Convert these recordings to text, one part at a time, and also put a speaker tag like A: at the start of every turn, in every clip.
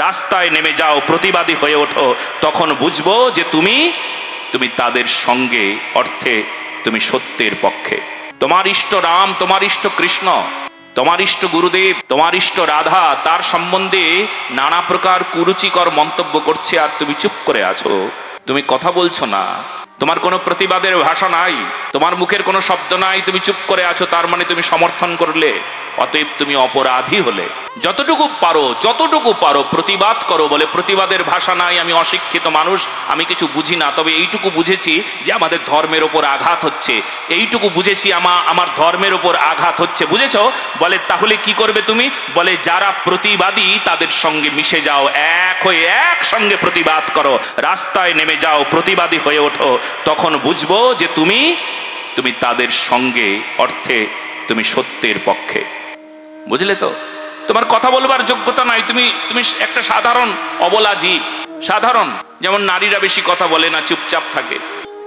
A: রাস্তায় নেমে যাও, প্রতিবাদী হয়ে ওঠো, তখন বুঝবো যে তুমি তাদের সঙ্গে, অর্থে তুমি সত্যের পক্ষে। তোমার ইষ্ট রাম, তোমার ইষ্ট কৃষ্ণ, তোমার ইষ্ট গুরুদেব, তোমার ইষ্ট রাধা, তার সম্বন্ধে নানা প্রকার কুরুচিকর মন্তব্য করছে আর তুমি চুপ করে আছো, তুমি কথা বলছো না, তোমার কোনো প্রতিবাদের ভাষা নাই, তোমার মুখের কোনো শব্দ নাই, তুমি চুপ করে আছো, তার মানে তুমি সমর্থন করলে, অতএব তুমি অপরাধী হলে। যতটুকু পারো প্রতিবাদ করো। বলে প্রতিবাদের ভাষা নাই, আমি অশিক্ষিত মানুষ, আমি কিছু বুঝি না, তবে এইটুকু বুঝেছি যে আমাদের ধর্মের ওপর আঘাত হচ্ছে, এইটুকু বুঝেছি আমার ধর্মের ওপর আঘাত হচ্ছে, বুঝেছো? বলে তাহলে কি করবে তুমি? বলে যারা প্রতিবাদী তাদের সঙ্গে মিশে যাও, এক হয়ে একসঙ্গে প্রতিবাদ করো, রাস্তায় নেমে যাও, প্রতিবাদী হয়ে ওঠো, তখন বুঝবো যে তুমি তাদের সঙ্গে, অর্থে তুমি সত্যের পক্ষে। বুঝলে তো? তোমার কথা বলবার যোগ্যতা নাই, তুমি একটা সাধারণ অবলা জীব, সাধারণ, যেমন নারীরা বেশি কথা বলে না, চুপচাপ থাকে,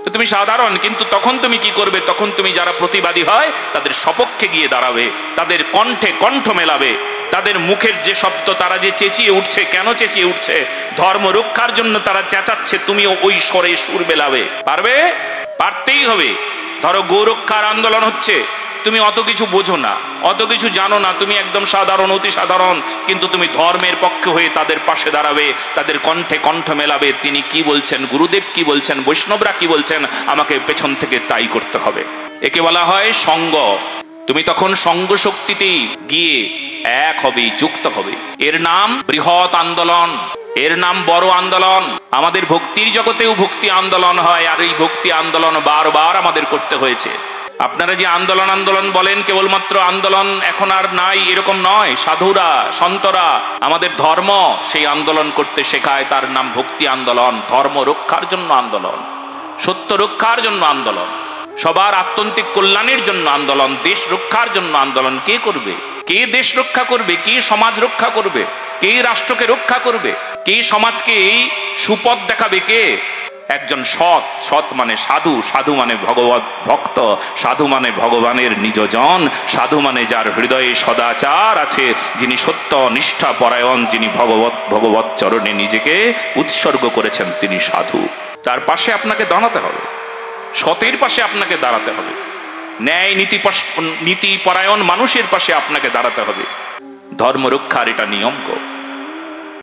A: তো তুমি সাধারণ। কিন্তু তখন তুমি কি করবে? তখন তুমি যারা প্রতিবাদী হয় তাদের সপক্ষে গিয়ে দাঁড়াবে, তাদের কণ্ঠে কণ্ঠ মেলাবে, তাদের মুখের যে শব্দ, তারা যে চেঁচিয়ে উঠছে, কেন চেঁচিয়ে উঠছে? ধর্ম রক্ষার জন্য তারা চেঁচাচ্ছে, তুমিও ওই স্বরে সুর মেলাবে। পারবে? পারতেই হবে। ধরো গৌরক্ষার আন্দোলন হচ্ছে, তুমি অত কিছু বোঝো না, অত কিছু জানো না, তুমি একদম সাধারণ, অতি সাধারণ, কিন্তু তুমি ধর্মের পক্ষে হয়ে তাদের পাশে দাঁড়াবে, তাদের কণ্ঠে কণ্ঠ মেলাবে, তিনি কি বলছেন, গুরুদেব কি বলছেন, বৈষ্ণবরা কি বলছেন, আমাকে পেছন থেকে তাই করতে হবে। একে বলা হয় সঙ্গ। তুমি তখন সঙ্গ শক্তিতেই গিয়ে এক হবে, যুক্ত হবে। এর নাম বৃহৎ আন্দোলন, এর নাম বড় আন্দোলন। আমাদের ভক্তির জগতেও ভক্তি আন্দোলন হয়, আর এই ভক্তি আন্দোলন বারবার আমাদের করতে হয়েছে। আপনারা যে আন্দোলন বলেন, কেবলমাত্র আন্দোলন এখন আর নাই এরকম নয়। সাধুরা, সন্তরা, আমাদের ধর্ম সেই আন্দোলন করতে শেখায়, তার নাম ভক্তি আন্দোলন। ধর্ম রক্ষার জন্য আন্দোলন, সত্য রক্ষার জন্য আন্দোলন, সবার আত্যন্তিক কল্যাণের জন্য আন্দোলন, দেশ রক্ষার জন্য আন্দোলন। কে করবে? কে দেশ রক্ষা করবে? কে সমাজ রক্ষা করবে? কে রাষ্ট্রকে রক্ষা করবে? কে সমাজকে সুপথ দেখাবে? কে? একজন সৎ মানে সাধু, সাধু মানে ভগবত ভক্ত, সাধু মানে ভগবানের নিজজন, সাধু মানে যার হৃদয়ে সদাচার আছে, যিনি সত্য নিষ্ঠা পরায়ণ, যিনি ভগবত চরণে নিজেকে উৎসর্গ করেছেন, তিনি সাধু। তার পাশে আপনাকে দাঁড়াতে হবে, সতের পাশে আপনাকে দাঁড়াতে হবে, ন্যায় নীতি পরায়ণ মানুষের পাশে আপনাকে দাঁড়াতে হবে। ধর্ম রক্ষার এটা নিয়ম গো।